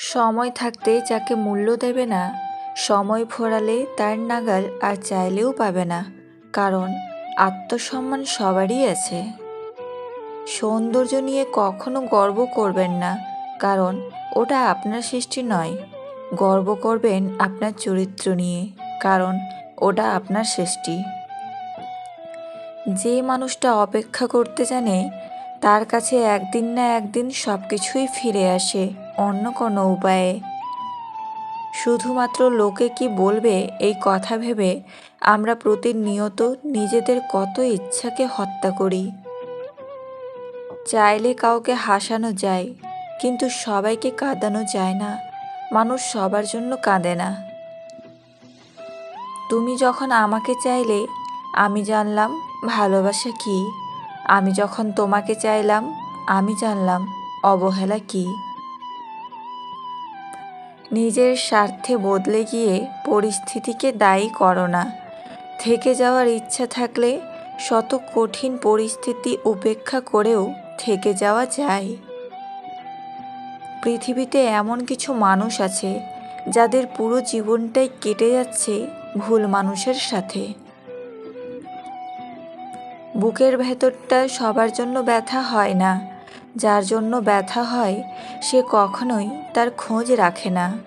সময় থাকতে যাকে মূল্য দেবে না, সময় ফুরালে তার নাগাল আর চাইলেও পাবে না। কারণ আত্মসম্মান সবারই আছে। সৌন্দর্য নিয়ে কখনো গর্ব করবেন না, কারণ ওটা আপনার সৃষ্টি নয়। গর্ব করবেন আপনার চরিত্র নিয়ে, কারণ ওটা আপনার সৃষ্টি। যে মানুষটা অপেক্ষা করতে জানে, তার কাছে একদিন না একদিন সব কিছুই ফিরে আসে অন্য কোনো উপায়ে। শুধুমাত্র লোকে কি বলবে এই কথা ভেবে আমরা প্রতিনিয়ত নিজেদের কত ইচ্ছাকে হত্যা করি। চাইলে কাউকে হাসানো যায়, কিন্তু সবাইকে কাঁদানো যায় না। মানুষ সবার জন্য কাঁদে না। তুমি যখন আমাকে চাইলে, আমি জানলাম ভালোবাসা কি। আমি যখন তোমাকে চাইলাম, আমি জানলাম অবহেলা কি। নিজের স্বার্থে বদলে গিয়ে পরিস্থিতিকে দায়ী করো না। থেকে যাওয়ার ইচ্ছা থাকলে শত কঠিন পরিস্থিতি উপেক্ষা করেও থেকে যাওয়া যায়। পৃথিবীতে এমন কিছু মানুষ আছে যাদের পুরো জীবনটাই কেটে যাচ্ছে ভুল মানুষের সাথে। বুকের ভেতরটা সবার জন্য ব্যথা হয় না। যার জন্য ব্যথা হয় সে কখনোই তার খোঁজ রাখে না।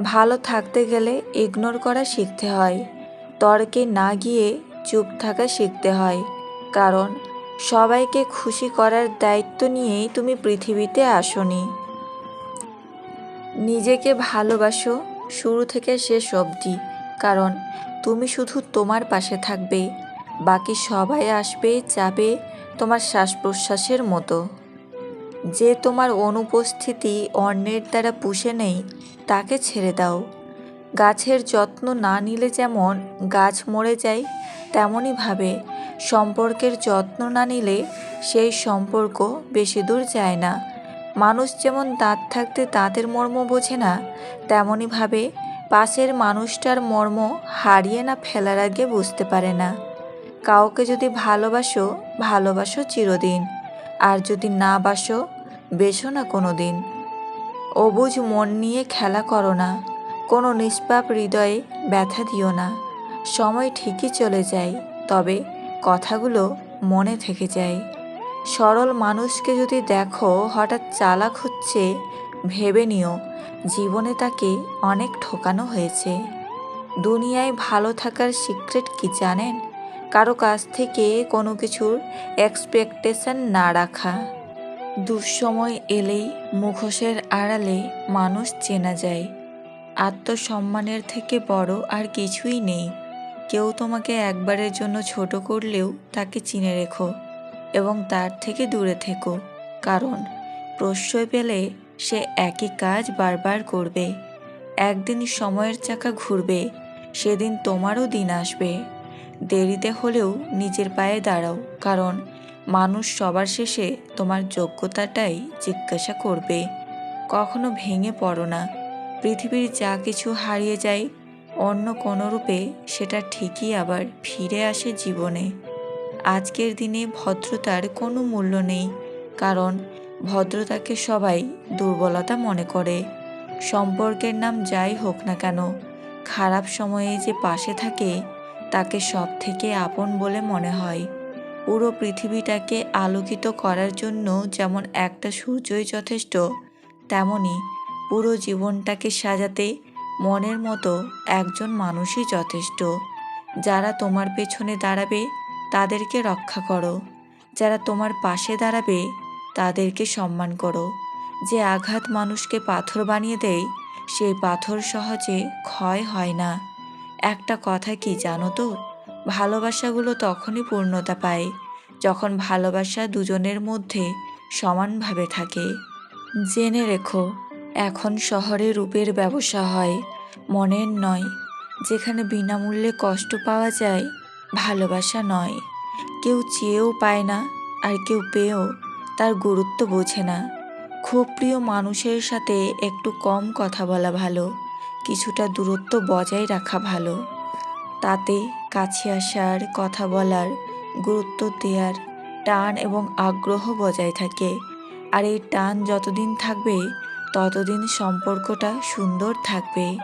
ভালো থাকতে গেলে ইগনোর করা শিখতে হয়। তর্কে না গিয়ে চুপ থাকা শিখতে হয়। কারণ সবাইকে খুশি করার দায়িত্ব নিয়েই তুমি পৃথিবীতে আসোনি। নিজেকে ভালোবাসো শুরু থেকে শেষ অবধি। কারণ তুমি শুধু তোমার পাশে থাকবে, বাকি সবাই আসবে যাবে তোমার শ্বাস প্রশ্বাসের মতো। যে তোমার অনুপস্থিতি অন্যের দ্বারা পুষে নেই, তাকে ছেড়ে দাও। গাছের যত্ন না নিলে যেমন গাছ মরে যায়, তেমনইভাবে সম্পর্কের যত্ন না নিলে সেই সম্পর্ক বেশি দূর যায় না। মানুষ যেমন দাঁত থাকতে দাঁতের মর্ম বোঝে না, তেমনইভাবে পাশের মানুষটার মর্ম হারিয়ে না ফেলার আগে বুঝতে পারে না। কাউকে যদি ভালোবাসো, ভালোবাসো চিরদিন। আর যদি না বাসো, বেসো না কোনো দিন। অবুঝ মন নিয়ে খেলা করো না। কোনো নিষ্পাপ হৃদয়ে ব্যথা দিও না। সময় ঠিকই চলে যায়, তবে কথাগুলো মনে থেকে যায়। সরল মানুষকে যদি দেখো হঠাৎ চালাক হচ্ছে, ভেবে নিও জীবনে তাকে অনেক ঠকানো হয়েছে। দুনিয়ায় ভালো থাকার সিক্রেট কি জানেন? কারো কাছ থেকে কোনো কিছুর এক্সপেকটেশন না রাখা। দুঃসময় এলেই মুখোশের আড়ালে মানুষ চেনা যায়। আত্মসম্মানের থেকে বড় আর কিছুই নেই। কেউ তোমাকে একবারের জন্য ছোট করলেও তাকে চিনে রেখো এবং তার থেকে দূরে থেকো। কারণ প্রশ্রয় পেলে সে একই কাজ বারবার করবে। একদিন সময়ের চাকা ঘুরবে, সেদিন তোমারও দিন আসবে। দেরিতে হলেও নিজের পায়ে দাঁড়াও, কারণ মানুষ সবার শেষে তোমার যোগ্যতাটাই জিজ্ঞাসা করবে। কখনো ভেঙে পড়ো না। পৃথিবীর যা কিছু হারিয়ে যায়, অন্য কোনো রূপে সেটা ঠিকই আবার ফিরে আসে জীবনে। আজকের দিনে ভদ্রতার কোনো মূল্য নেই, কারণ ভদ্রতাকে সবাই দুর্বলতা মনে করে। সম্পর্কের নাম যাই হোক না কেন, খারাপ সময়ে যে পাশে থাকে তাকে সব থেকে আপন বলে মনে হয়। পুরো পৃথিবীটাকে আলোকিত করার জন্য যেমন একটা সূর্যই যথেষ্ট, তেমনি পুরো জীবনটাকে সাজাতে মনের মতো একজন মানুষই যথেষ্ট। যারা তোমার পেছনে দাঁড়াবে তাদেরকে রক্ষা করো। যারা তোমার পাশে দাঁড়াবে তাদেরকে সম্মান করো। যে আঘাত মানুষকে পাথর বানিয়ে দেয়, সেই পাথর সহজে ক্ষয় হয় না। একটা কথা কি জানো তো? ভালোবাসাগুলো তখনই পূর্ণতা পায় যখন ভালোবাসা দুজনের মধ্যে সমানভাবে থাকে। জেনে রেখো, এখন শহরে রূপের ব্যবসা হয়, মনের নয়। যেখানে বিনামূল্যে কষ্ট পাওয়া যায়, ভালোবাসা নয়। কেউ চেয়েও পায় না, আর কেউ পেয়েও তার গুরুত্ব বোঝে না। খুব প্রিয় মানুষের সাথে একটু কম কথা বলা ভালো, কিছুটা দূরত্ব বজায় রাখা ভালো। তাতে কাছে আসার, কথা বলার, গুরুত্ব দেওয়ার টান এবং আগ্রহ বজায় থাকে। আর এই টান যতদিন থাকবে, ততদিন সম্পর্কটা সুন্দর থাকবে।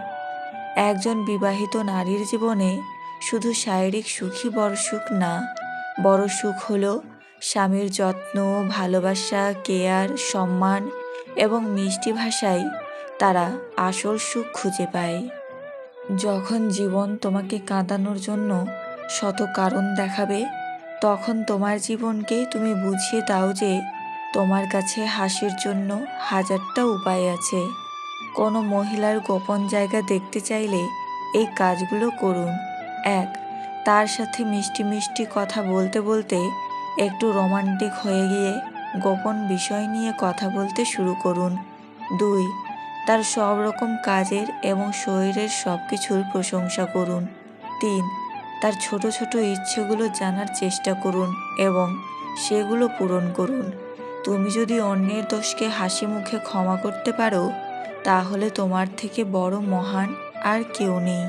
একজন বিবাহিত নারীর জীবনে শুধু শারীরিক সুখই বড় সুখ না, বড় সুখ হলো স্বামীর যত্ন, ভালোবাসা, কেয়ার, সম্মান এবং মিষ্টি ভাষায় তারা আসল সুখ খুঁজে পায়। যখন জীবন তোমাকে কাঁদানোর জন্য শত কারণ দেখাবে, তখন তোমার জীবনকে তুমি বুঝিয়ে দাও যে তোমার কাছে হাসির জন্য হাজারটা উপায় আছে। কোনো মহিলার গোপন জায়গা দেখতে চাইলে এই কাজগুলো করুন। ১. তার সাথে মিষ্টি মিষ্টি কথা বলতে বলতে একটু রোমান্টিক হয়ে গিয়ে গোপন বিষয় নিয়ে কথা বলতে শুরু করুন। ২. তার সব রকম কাজের এবং শরীরের সব কিছুর প্রশংসা করুন। ৩. তার ছোট ছোট ইচ্ছেগুলো জানার চেষ্টা করুন এবং সেগুলো পূরণ করুন। তুমি যদি অন্যের দোষকে হাসি মুখে ক্ষমা করতে পারো, তাহলে তোমার থেকে বড় মহান আর কেউ নেই।